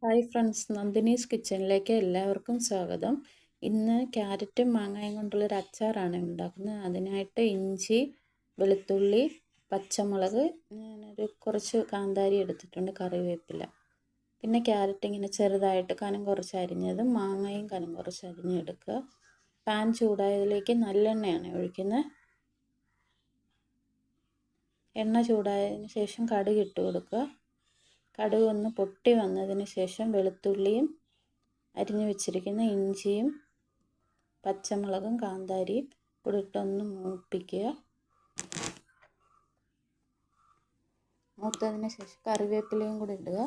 Hi friends, നന്ദിനീസ് കിച്ചണിലേക്ക് എല്ലാവർക്കും സ്വാഗതം. ഇന്ന് ക്യാരറ്റും മാങ്ങയും കൊണ്ടുള്ളൊരു അച്ചാറാണ് ഉണ്ടാക്കുന്നത്. അതിനായിട്ട് ഇഞ്ചി, വെളുത്തുള്ളി, പച്ചമുളക്, കുറച്ച് കാന്താരി എടുത്തിട്ടുണ്ട്, കറിവേപ്പില. പിന്നെ ക്യാരറ്റ് ഇങ്ങനെ ചെറുതായിട്ട് കനം കുറച്ച് അരിഞ്ഞതും മാങ്ങയും കനം കുറച്ച് അരിഞ്ഞെടുക്കുക. പാൻ ചൂടായതിലേക്ക് നല്ലെണ്ണയാണ് ഒഴിക്കുന്നത്. എണ്ണ ചൂടായതിന് ശേഷം കടുക് ഇട്ട് കൊടുക്കുക. കടുക് ഒന്ന് പൊട്ടി വന്നതിന് ശേഷം വെളുത്തുള്ളിയും അരിഞ്ഞു വെച്ചിരിക്കുന്ന ഇഞ്ചിയും പച്ചമുളകും കാന്താരിയും കൂടി ഇട്ടൊന്ന് മൂപ്പിക്കുക. മൂത്തതിന് ശേഷം കറിവേപ്പിലയും കൂടി ഇടുക.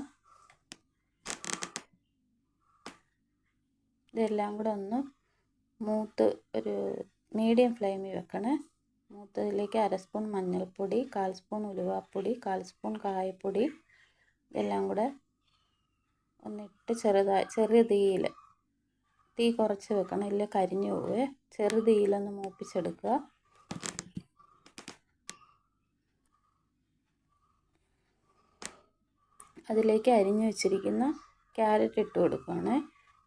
ഇതെല്ലാം കൂടെ ഒന്ന് മൂത്ത് ഒരു മീഡിയം ഫ്ലെയിമിൽ വെക്കണേ. മൂത്തതിലേക്ക് 1/2 സ്പൂൺ മഞ്ഞൾപ്പൊടി, 1/4 സ്പൂൺ ഉലുവാപ്പൊടി, 1/4 സ്പൂൺ കായപ്പൊടി ഇതെല്ലാം കൂടെ ഒന്നിട്ട് ചെറിയ തീയിൽ, തീ കുറച്ച് വെക്കണം, ഇല്ല കരിഞ്ഞു പോവേ. ചെറു തീയിലൊന്ന് മൂപ്പിച്ചെടുക്കുക. അതിലേക്ക് അരിഞ്ഞു വെച്ചിരിക്കുന്ന ക്യാരറ്റ് ഇട്ട് കൊടുക്കുകയാണ്.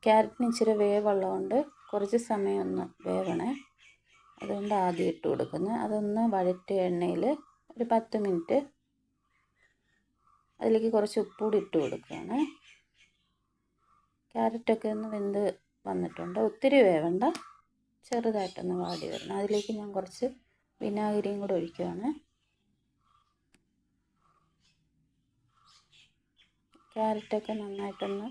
ക്യാരറ്റിന് ഇച്ചിരി വേവുള്ളതുകൊണ്ട് കുറച്ച് സമയം ഒന്ന് വേവണേ, അതുകൊണ്ട് ആദ്യം ഇട്ട് കൊടുക്കുന്നത്. അതൊന്ന് വഴറ്റിയ എണ്ണയിൽ ഒരു 10 മിനിറ്റ് അതിലേക്ക് കുറച്ച് ഉപ്പുകൂടി ഇട്ട് കൊടുക്കുകയാണ്. ക്യാരറ്റൊക്കെ ഒന്ന് വെന്ത് വന്നിട്ടുണ്ട്, ഒത്തിരി വേവണ്ട, ചെറുതായിട്ടൊന്ന് വാടി വരണം. അതിലേക്ക് ഞാൻ കുറച്ച് വിനാഗിരിയും കൂടെ ഒഴിക്കുകയാണ്. ക്യാരറ്റൊക്കെ നന്നായിട്ടൊന്ന്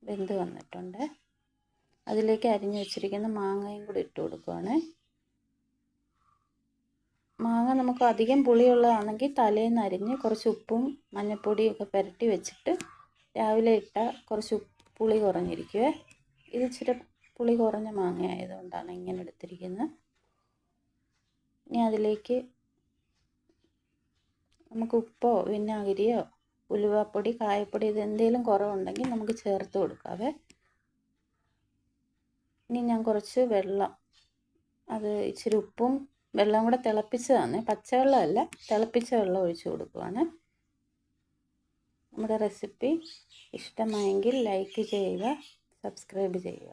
വെന്ത് വന്നിട്ടുണ്ട്. അതിലേക്ക് അരിഞ്ഞു വെച്ചിരിക്കുന്ന മാങ്ങയും കൂടി ഇട്ട് കൊടുക്കുകയാണ്. മാങ്ങ നമുക്ക് അധികം പുളിയുള്ളതാണെങ്കിൽ തലേന്ന് അരിഞ്ഞ് കുറച്ച് ഉപ്പും മഞ്ഞൾപ്പൊടിയൊക്കെ പുരട്ടി വെച്ചിട്ട് രാവിലെ ഇട്ടാൽ കുറച്ച് പുളി കുറഞ്ഞിരിക്കുവേ. ഇത് ഇച്ചിരി പുളി കുറഞ്ഞ മാങ്ങ ആയതുകൊണ്ടാണ് ഇങ്ങനെ എടുത്തിരിക്കുന്നത്. ഇനി അതിലേക്ക് നമുക്ക് ഉപ്പോ വിനാഗിരിയോ ഉലുവാപ്പൊടി കായപ്പൊടി ഇതെന്തെങ്കിലും കുറവുണ്ടെങ്കിൽ നമുക്ക് ചേർത്ത് കൊടുക്കാവേ. ഇനി ഞാൻ കുറച്ച് വെള്ളം, അത് ഇച്ചിരി ഉപ്പും വെള്ളം കൂടെ തിളപ്പിച്ചതാണ്, പച്ചവെള്ളമല്ല, തിളപ്പിച്ച വെള്ളം ഒഴിച്ച് കൊടുക്കുവാണ്. നമ്മുടെ റെസിപ്പി ഇഷ്ടമായെങ്കിൽ ലൈക്ക് ചെയ്യുക, സബ്സ്ക്രൈബ് ചെയ്യുക.